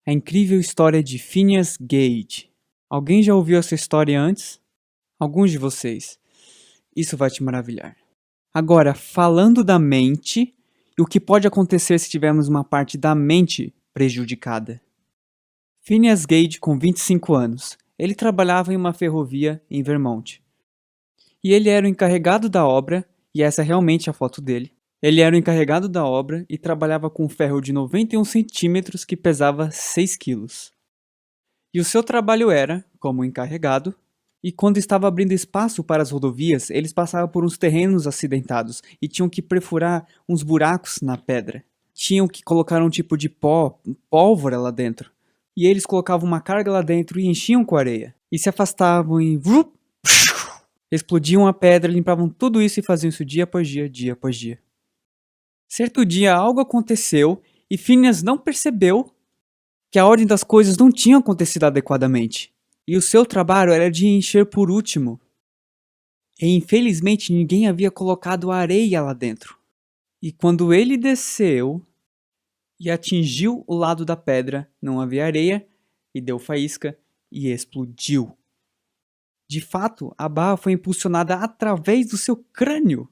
A incrível história de Phineas Gage. Alguém já ouviu essa história antes? Alguns de vocês. Isso vai te maravilhar. Agora, falando da mente e o que pode acontecer se tivermos uma parte da mente prejudicada. Phineas Gage, com 25 anos, ele trabalhava em uma ferrovia em Vermont. E ele era o encarregado da obra, e essa é realmente a foto dele. Ele era o encarregado da obra e trabalhava com um ferro de 91 centímetros que pesava 6 quilos. E o seu trabalho era, como encarregado, e quando estava abrindo espaço para as rodovias, eles passavam por uns terrenos acidentados e tinham que perfurar uns buracos na pedra. Tinham que colocar um tipo de pólvora lá dentro. E eles colocavam uma carga lá dentro e enchiam com areia. E se afastavam e... explodiam a pedra, limpavam tudo isso e faziam isso dia após dia, dia após dia. Certo dia algo aconteceu e Phineas não percebeu que a ordem das coisas não tinha acontecido adequadamente. E o seu trabalho era de encher por último. E infelizmente ninguém havia colocado areia lá dentro. E quando ele desceu e atingiu o lado da pedra, não havia areia, e deu faísca e explodiu. De fato, a barra foi impulsionada através do seu crânio.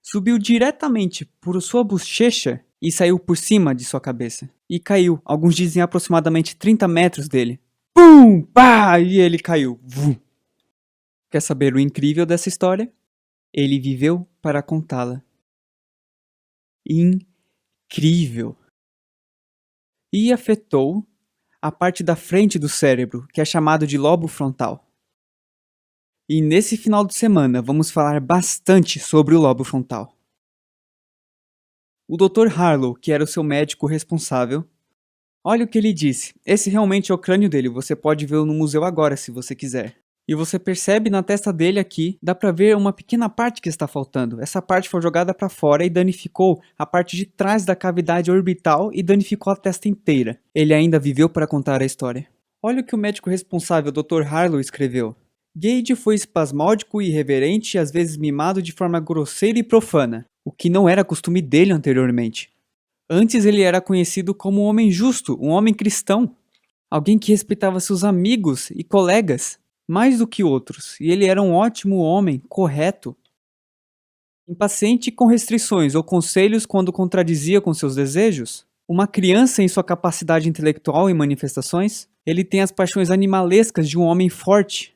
Subiu diretamente por sua bochecha e saiu por cima de sua cabeça. E caiu, alguns dizem aproximadamente 30 metros dele. Pum! Pá! E ele caiu. Vum. Quer saber o incrível dessa história? Ele viveu para contá-la. Incrível! E afetou a parte da frente do cérebro, que é chamado de lobo frontal. E nesse final de semana vamos falar bastante sobre o lobo frontal. O Dr. Harlow, que era o seu médico responsável, olha o que ele disse. Esse realmente é o crânio dele, você pode vê-lo no museu agora se você quiser. E você percebe na testa dele aqui, dá pra ver uma pequena parte que está faltando. Essa parte foi jogada para fora e danificou a parte de trás da cavidade orbital e danificou a testa inteira. Ele ainda viveu para contar a história. Olha o que o médico responsável, Dr. Harlow, escreveu. Gage foi espasmódico e irreverente e às vezes mimado de forma grosseira e profana, o que não era costume dele anteriormente. Antes ele era conhecido como um homem justo, um homem cristão, alguém que respeitava seus amigos e colegas mais do que outros, e ele era um ótimo homem, correto. Impaciente com restrições ou conselhos quando contradizia com seus desejos, uma criança em sua capacidade intelectual e manifestações, ele tem as paixões animalescas de um homem forte.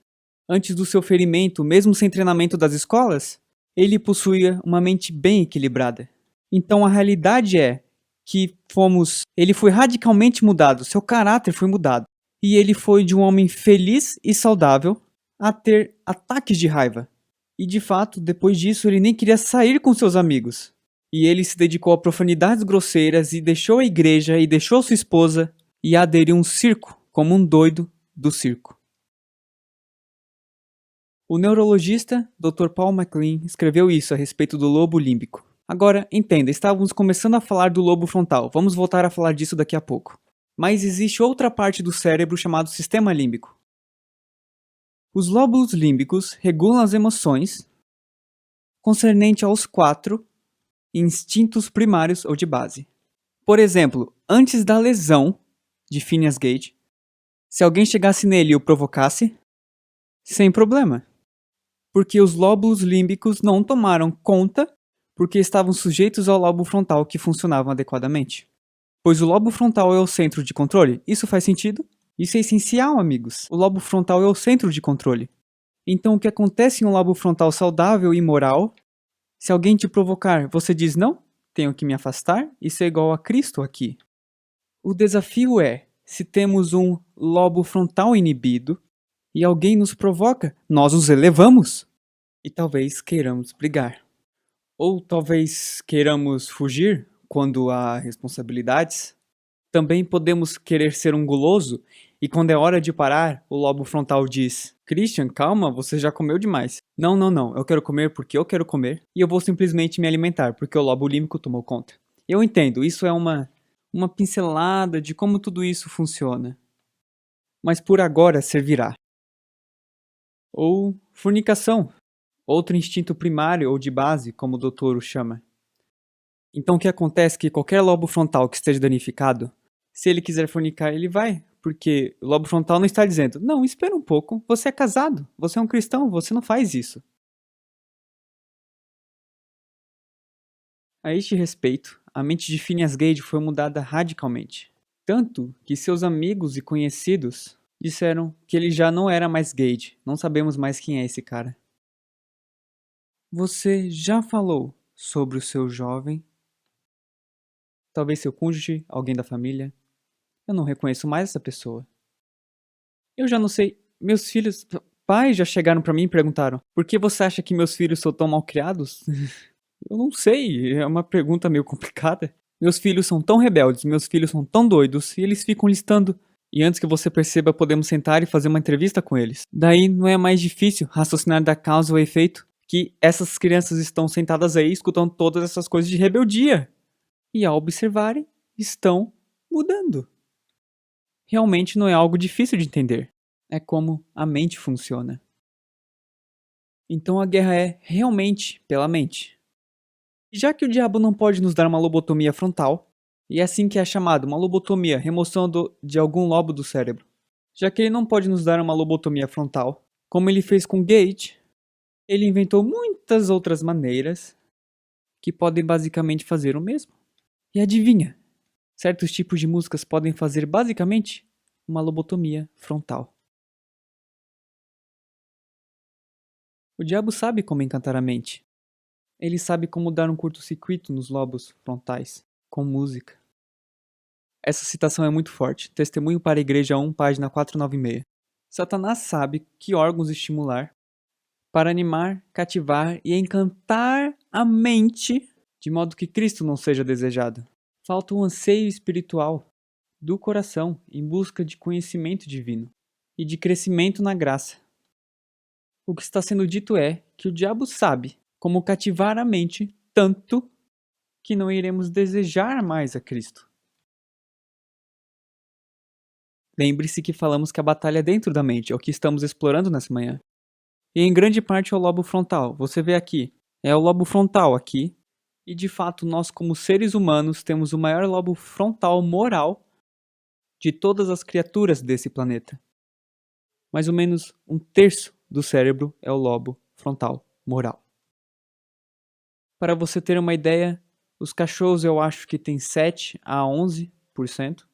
Antes do seu ferimento, mesmo sem treinamento das escolas, ele possuía uma mente bem equilibrada. Então a realidade é que ele foi radicalmente mudado, seu caráter foi mudado. E ele foi de um homem feliz e saudável a ter ataques de raiva. E de fato, depois disso, ele nem queria sair com seus amigos. E ele se dedicou a profanidades grosseiras e deixou a igreja e deixou sua esposa e aderiu a um circo, como um doido do circo. O neurologista Dr. Paul MacLean escreveu isso a respeito do lobo límbico. Agora, entenda, estávamos começando a falar do lobo frontal, vamos voltar a falar disso daqui a pouco. Mas existe outra parte do cérebro chamado sistema límbico. Os lóbulos límbicos regulam as emoções concernente aos 4 instintos primários ou de base. Por exemplo, antes da lesão de Phineas Gage, se alguém chegasse nele e o provocasse, sem problema. Porque os lóbulos límbicos não tomaram conta porque estavam sujeitos ao lobo frontal que funcionavam adequadamente. Pois o lobo frontal é o centro de controle. Isso faz sentido? Isso é essencial, amigos. O lobo frontal é o centro de controle. Então, o que acontece em um lobo frontal saudável e moral? Se alguém te provocar, você diz não? Tenho que me afastar? Isso é igual a Cristo aqui. O desafio é, se temos um lobo frontal inibido e alguém nos provoca, nós os elevamos. E talvez queiramos brigar. Ou talvez queiramos fugir quando há responsabilidades. Também podemos querer ser um guloso e quando é hora de parar, o lobo frontal diz: Christian, calma, você já comeu demais. Não, eu quero comer porque eu quero comer e eu vou simplesmente me alimentar porque o lobo límbico tomou conta. Eu entendo, isso é uma pincelada de como tudo isso funciona. Mas por agora servirá. Ou fornicação, outro instinto primário ou de base, como o doutor o chama. Então o que acontece é que qualquer lobo frontal que esteja danificado Se ele quiser fornicar, ele vai, porque o lobo frontal não está dizendo: não, espera um pouco, você é casado, você é um cristão, você não faz isso. A este respeito, a mente de Phineas Gage foi mudada radicalmente. Tanto que seus amigos e conhecidos disseram que ele já não era mais Gage. Não sabemos mais quem é esse cara. Você já falou sobre o seu jovem? Talvez seu cônjuge, alguém da família? Eu não reconheço mais essa pessoa. Eu já não sei. Meus filhos, pais já chegaram pra mim e perguntaram: por que você acha que meus filhos são tão mal criados? Eu não sei, é uma pergunta meio complicada. Meus filhos são tão rebeldes, meus filhos são tão doidos, e eles ficam listando. E antes que você perceba, podemos sentar e fazer uma entrevista com eles. Daí não é mais difícil raciocinar da causa ou efeito que essas crianças estão sentadas aí escutando todas essas coisas de rebeldia. E ao observarem, estão mudando. Realmente não é algo difícil de entender. É como a mente funciona. Então a guerra é realmente pela mente. Já que o diabo não pode nos dar uma lobotomia frontal, e é assim que é chamado, uma lobotomia, remoção de algum lobo do cérebro. Já que ele não pode nos dar uma lobotomia frontal, como ele fez com Gage, ele inventou muitas outras maneiras que podem basicamente fazer o mesmo. E adivinha? Certos tipos de músicas podem fazer basicamente uma lobotomia frontal. O diabo sabe como encantar a mente. Ele sabe como dar um curto-circuito nos lobos frontais, com música. Essa citação é muito forte. Testemunho para a Igreja 1, página 496. Satanás sabe que órgãos estimular para animar, cativar e encantar a mente de modo que Cristo não seja desejado. Falta um anseio espiritual do coração em busca de conhecimento divino e de crescimento na graça. O que está sendo dito é que o diabo sabe como cativar a mente tanto que não iremos desejar mais a Cristo. Lembre-se que falamos que a batalha é dentro da mente, é o que estamos explorando nessa manhã. E em grande parte é o lobo frontal. Você vê aqui, é o lobo frontal aqui. E de fato, nós como seres humanos temos o maior lobo frontal moral de todas as criaturas desse planeta. Mais ou menos 1/3 do cérebro é o lobo frontal moral. Para você ter uma ideia, os cachorros eu acho que tem 7 a 11%.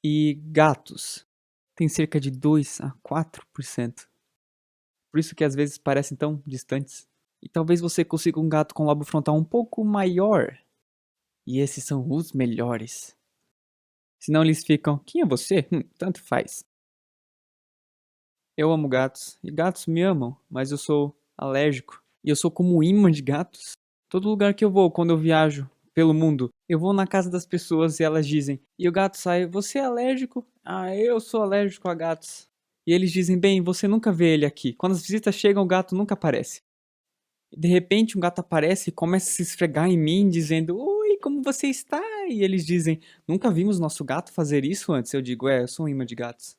E gatos tem cerca de 2 a 4%. Por isso que às vezes parecem tão distantes. E talvez você consiga um gato com lobo frontal um pouco maior. E esses são os melhores. Senão eles ficam, quem é você? Tanto faz. Eu amo gatos. E gatos me amam, mas eu sou alérgico. E eu sou como um imã de gatos. Todo lugar que eu vou, quando eu viajo pelo mundo, eu vou na casa das pessoas e elas dizem, e o gato sai, você é alérgico? Ah, eu sou alérgico a gatos. E eles dizem, bem, você nunca vê ele aqui. Quando as visitas chegam, o gato nunca aparece. De repente, um gato aparece e começa a se esfregar em mim, dizendo, oi, como você está? E eles dizem, nunca vimos nosso gato fazer isso antes. Eu digo, eu sou um imã de gatos.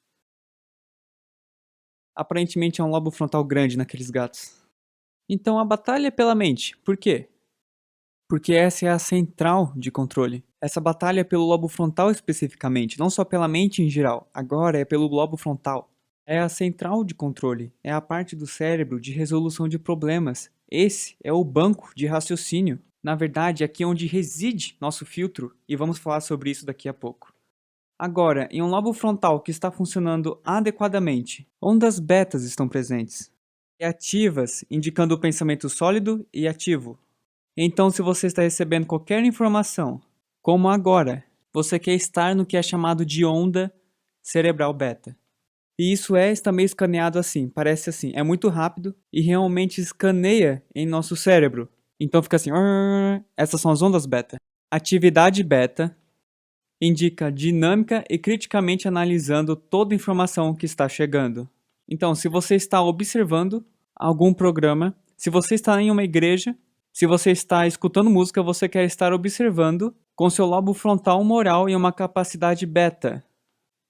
Aparentemente é um lobo frontal grande naqueles gatos. Então a batalha é pela mente. Por quê? Porque essa é a central de controle. Essa batalha é pelo lobo frontal especificamente, não só pela mente em geral. Agora é pelo lobo frontal. É a central de controle, é a parte do cérebro de resolução de problemas. Esse é o banco de raciocínio. Na verdade, aqui é onde reside nosso filtro, e vamos falar sobre isso daqui a pouco. Agora, em um lobo frontal que está funcionando adequadamente, ondas betas estão presentes e ativas, indicando o pensamento sólido e ativo. Então, se você está recebendo qualquer informação, como agora, você quer estar no que é chamado de onda cerebral beta. E isso está meio escaneado assim, parece assim, é muito rápido e realmente escaneia em nosso cérebro. Então fica assim, essas são as ondas beta. Atividade beta indica dinâmica e criticamente analisando toda a informação que está chegando. Então, se você está observando algum programa, se você está em uma igreja, se você está escutando música, você quer estar observando com seu lobo frontal moral em uma capacidade beta.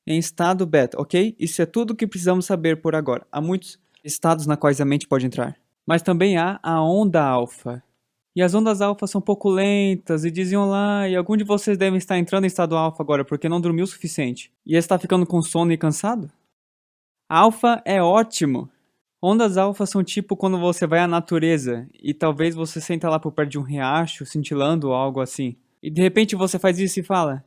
Em estado beta, ok? Isso é tudo o que precisamos saber por agora. Há muitos estados na quais a mente pode entrar. Mas também há a onda alfa. E as ondas alfa são um pouco lentas e diziam lá, e algum de vocês devem estar entrando em estado alfa agora porque não dormiu o suficiente. E está ficando com sono e cansado? Alfa é ótimo! Ondas alfa são tipo quando você vai à natureza e talvez você senta lá por perto de um riacho, cintilando ou algo assim. E de repente você faz isso e fala: